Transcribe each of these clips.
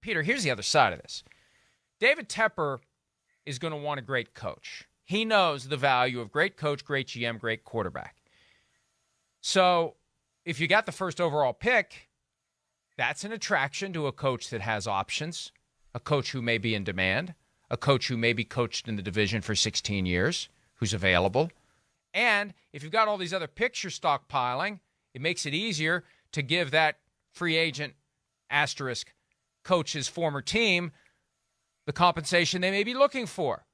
Peter, here's the other side of this. David Tepper is going to want a great coach. He knows the value of great coach, great GM, great quarterback. So if you got the first overall pick, that's an attraction to a coach that has options, a coach who may be in demand, a coach who may be coached in the division for 16 years, who's available. And if you've got all these other picks you're stockpiling, it makes it easier to give that free agent asterisk coach's former team the compensation they may be looking for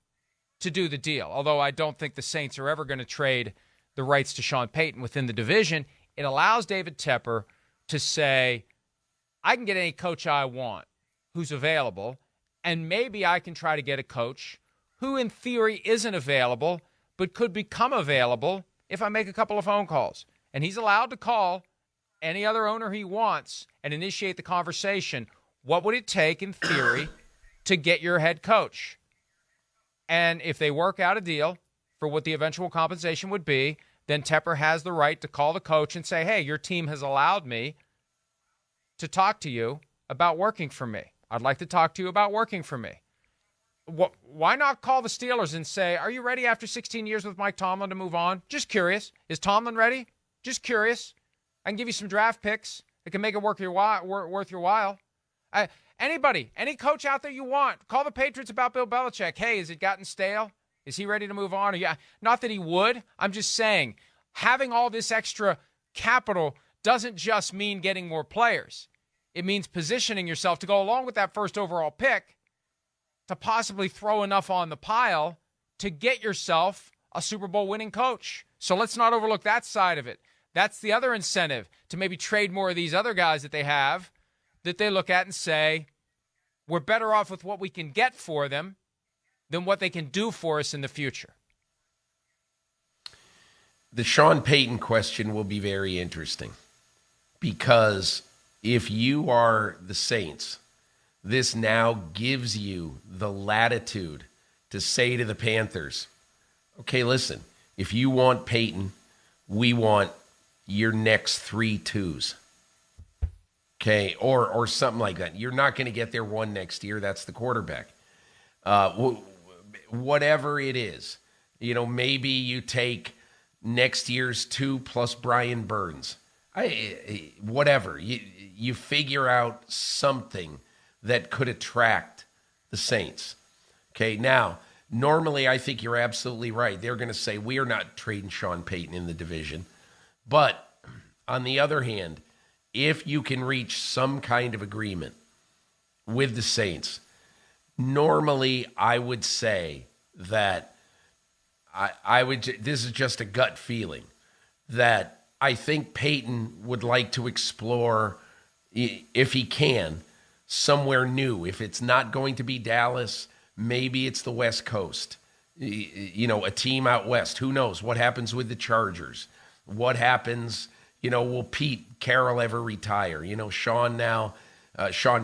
to do the deal. Although I don't think the Saints are ever going to trade the rights to Sean Payton within the division, it allows David Tepper to say, I can get any coach I want who's available, and maybe I can try to get a coach who in theory isn't available but could become available if I make a couple of phone calls. And he's allowed to call any other owner he wants and initiate the conversation. What would it take in theory to get your head coach? And if they work out a deal for what the eventual compensation would be, then Tepper has the right to call the coach and say, hey, your team has allowed me to talk to you about working for me. I'd like to talk to you about working for me. Why not call the Steelers and say, are you ready after 16 years with Mike Tomlin to move on? Just curious. Is Tomlin ready? Just curious. I can give you some draft picks that can make it worth your while. Anybody, any coach out there you want, call the Patriots about Bill Belichick. Hey, has it gotten stale? Is he ready to move on? Or, yeah, not that he would. I'm just saying, having all this extra capital doesn't just mean getting more players. It means positioning yourself to go along with that first overall pick to possibly throw enough on the pile to get yourself a Super Bowl winning coach. So let's not overlook that side of it. That's the other incentive, to maybe trade more of these other guys that they have, that they look at and say, we're better off with what we can get for them than what they can do for us in the future. The Sean Payton question will be very interesting, because if you are the Saints, this now gives you the latitude to say to the Panthers, okay, listen, if you want Payton, we want your next 3 twos. Okay, or something like that. You're not going to get their one next year. That's the quarterback. Whatever it is, maybe you take next year's 2 plus Brian Burns. Whatever. You figure out something that could attract the Saints. Okay, now, normally I think you're absolutely right. They're going to say, we are not trading Sean Payton in the division. But on the other hand, if you can reach some kind of agreement with the Saints, normally I would say that this is just a gut feeling, that I think Payton would like to explore, if he can, somewhere new. If it's not going to be Dallas, maybe it's the West Coast. A team out west. Who knows what happens with the Chargers? What happens, will Pete Carroll ever retire? Sean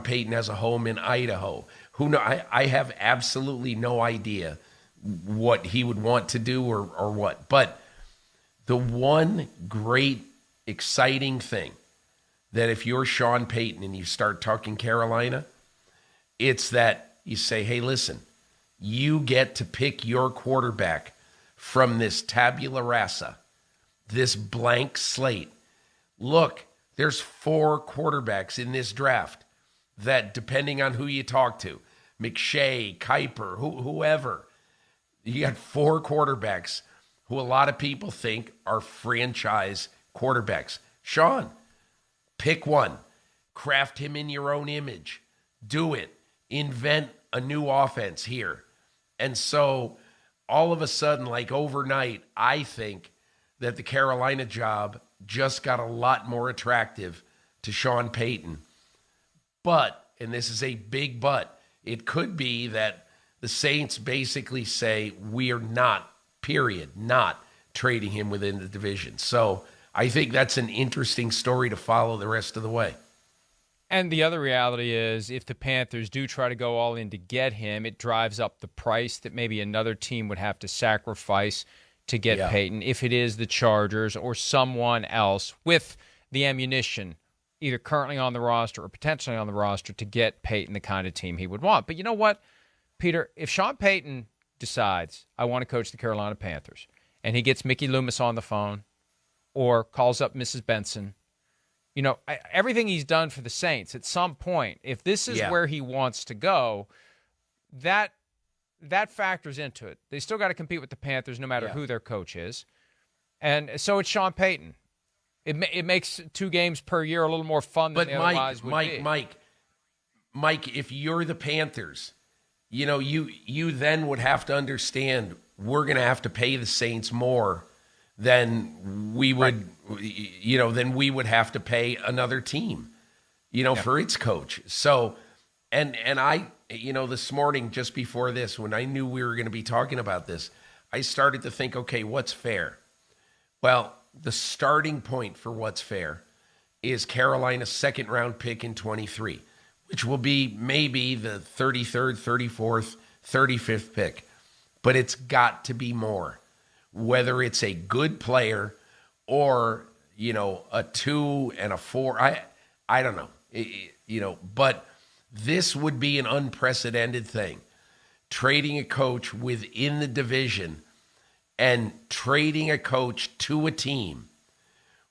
Payton has a home in Idaho. Who know? I have absolutely no idea what he would want to do or what. But the one great, exciting thing that if you're Sean Payton and you start talking Carolina, it's that you say, hey, listen, you get to pick your quarterback from this tabula rasa, this blank slate. Look, there's 4 quarterbacks in this draft that, depending on who you talk to, McShay, Kuiper, whoever, you got 4 quarterbacks who a lot of people think are franchise quarterbacks. Sean, pick one. Craft him in your own image. Do it. Invent a new offense here. And so all of a sudden, like overnight, I think that the Carolina job just got a lot more attractive to Sean Payton. But, and this is a big but, it could be that the Saints basically say, we are not trading him within the division. So I think that's an interesting story to follow the rest of the way. And the other reality is, if the Panthers do try to go all in to get him, it drives up the price that maybe another team would have to sacrifice to get Payton, if it is the Chargers or someone else with the ammunition either currently on the roster or potentially on the roster to get Payton the kind of team he would want. But you know what, Peter? If Sean Payton decides, I want to coach the Carolina Panthers, and he gets Mickey Loomis on the phone or calls up Mrs. Benson, everything he's done for the Saints, at some point, if this is where he wants to go, that factors into it. They still got to compete with the Panthers no matter who their coach is. And so it's Sean Payton. It makes 2 games per year a little more fun than otherwise would be. Mike, if you're the Panthers, you then would have to understand we're going to have to pay the Saints more than we would, than we would have to pay another team, for its coach. So, and I, this morning, just before this, when I knew we were going to be talking about this, I started to think, okay, what's fair? Well, the starting point for what's fair is Carolina's second-round pick in 23, which will be maybe the 33rd, 34th, 35th pick. But it's got to be more, whether it's a good player or, a 2 and a 4. I don't know, but this would be an unprecedented thing. Trading a coach within the division and trading a coach to a team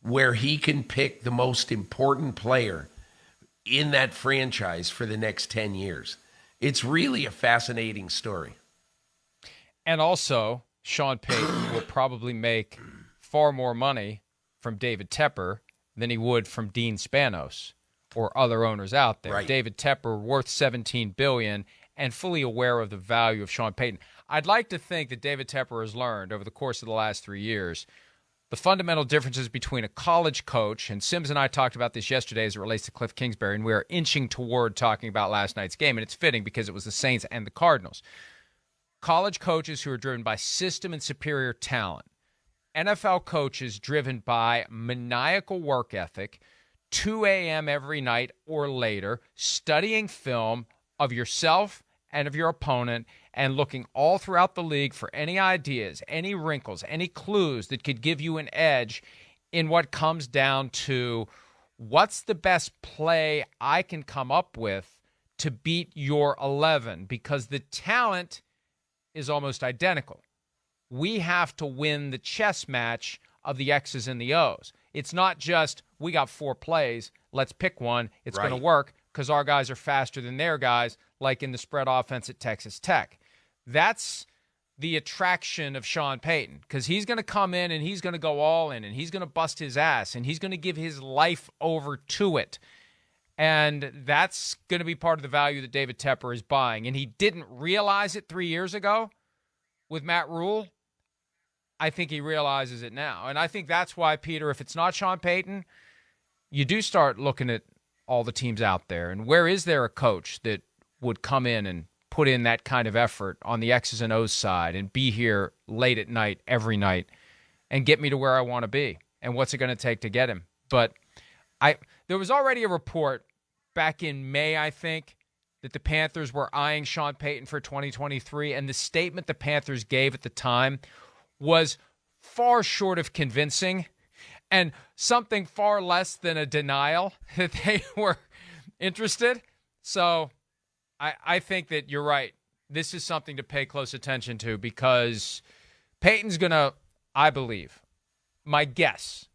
where he can pick the most important player in that franchise for the next 10 years. It's really a fascinating story. And also, Sean Payton will probably make far more money from David Tepper than he would from Dean Spanos or other owners out there. Right. David Tepper worth $17 billion and fully aware of the value of Sean Payton. I'd like to think that David Tepper has learned over the course of the last 3 years the fundamental differences between a college coach, and Sims and I talked about this yesterday as it relates to Cliff Kingsbury, and we are inching toward talking about last night's game, and it's fitting because it was the Saints and the Cardinals. College coaches who are driven by system and superior talent. NFL coaches driven by maniacal work ethic, 2 a.m. every night or later, studying film of yourself and of your opponent and looking all throughout the league for any ideas, any wrinkles, any clues that could give you an edge in what comes down to what's the best play I can come up with to beat your 11, because the talent is almost identical. We have to win the chess match of the X's and the O's. It's not just, we got 4 plays, let's pick one, it's going to work because our guys are faster than their guys, like in the spread offense at Texas Tech. That's the attraction of Sean Payton, because he's going to come in and he's going to go all in and he's going to bust his ass and he's going to give his life over to it. And that's going to be part of the value that David Tepper is buying. And he didn't realize it 3 years ago with Matt Rule. I think he realizes it now. And I think that's why, Peter, if it's not Sean Payton, you do start looking at all the teams out there. And where is there a coach that would come in and put in that kind of effort on the X's and O's side and be here late at night, every night, and get me to where I want to be? And what's it going to take to get him? But there was already a report back in May, I think, that the Panthers were eyeing Sean Payton for 2023, and the statement the Panthers gave at the time was far short of convincing and something far less than a denial that they were interested. So I think that you're right. This is something to pay close attention to, because Payton's going to, I believe, my guess,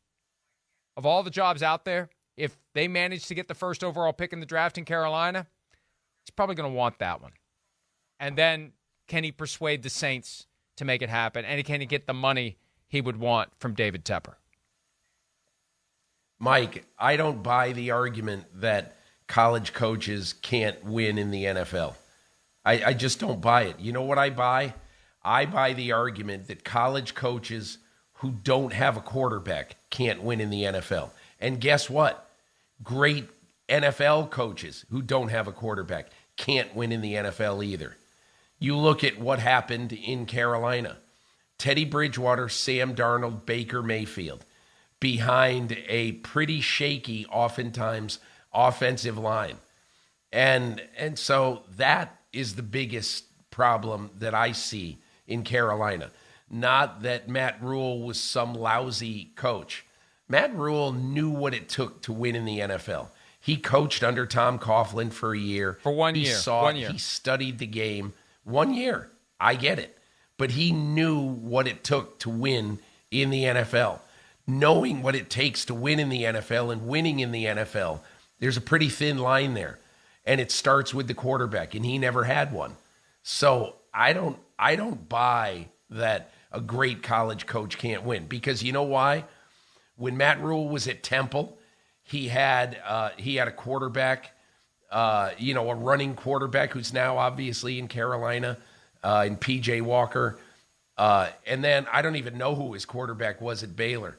of all the jobs out there, if they manage to get the first overall pick in the draft in Carolina, he's probably going to want that one. And then can he persuade the Saints to make it happen? And can he get the money he would want from David Tepper? Mike, I don't buy the argument that college coaches can't win in the NFL. I just don't buy it. You know what I buy? I buy the argument that college coaches who don't have a quarterback can't win in the NFL. And guess what? Great NFL coaches who don't have a quarterback can't win in the NFL either. You look at what happened in Carolina. Teddy Bridgewater, Sam Darnold, Baker Mayfield, behind a pretty shaky, oftentimes, offensive line. And so that is the biggest problem that I see in Carolina. Not that Matt Rule was some lousy coach. Matt Rule knew what it took to win in the NFL. He coached under Tom Coughlin for a year. For 1 year. year. He saw 1 it. year. He studied the game. 1 year. I get it. But he knew what it took to win in the NFL. Knowing what it takes to win in the NFL and winning in the NFL, there's a pretty thin line there. And it starts with the quarterback, and he never had one. So I don't buy that a great college coach can't win. Because you know why? When Matt Rule was at Temple, he had a quarterback, a running quarterback who's now obviously in Carolina, in P.J. Walker. And then I don't even know who his quarterback was at Baylor.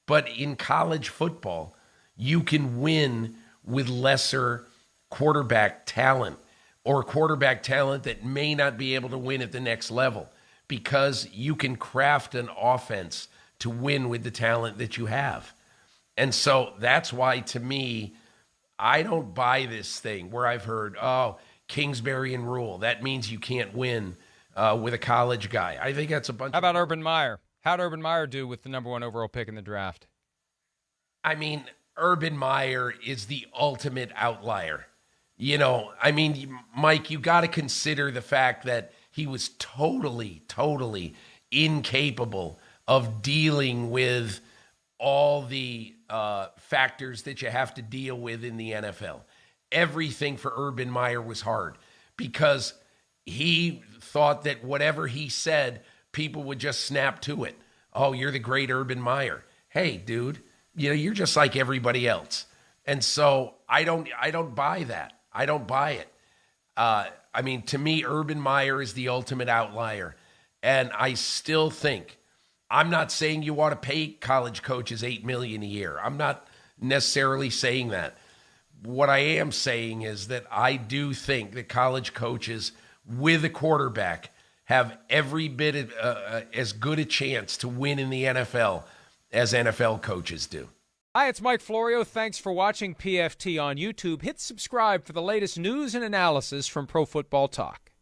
But in college football, you can win with lesser quarterback talent or quarterback talent that may not be able to win at the next level because you can craft an offense to win with the talent that you have. And so that's why, to me, I don't buy this thing where I've heard, Kingsbury and Rule, that means you can't win with a college guy. I think that's a bunch How about Urban Meyer? How'd Urban Meyer do with the number 1 overall pick in the draft? I mean, Urban Meyer is the ultimate outlier. Mike, you got to consider the fact that he was totally incapable of dealing with all the factors that you have to deal with in the NFL. Everything for Urban Meyer was hard because he thought that whatever he said, people would just snap to it. Oh, you're the great Urban Meyer. Hey, dude, you're just like everybody else. And so I don't buy that. I don't buy it. To me, Urban Meyer is the ultimate outlier. And I still think, I'm not saying you ought to pay college coaches $8 million a year. I'm not necessarily saying that. What I am saying is that I do think that college coaches with a quarterback have every bit as good a chance to win in the NFL as NFL coaches do. Hi, it's Mike Florio. Thanks for watching PFT on YouTube. Hit subscribe for the latest news and analysis from Pro Football Talk.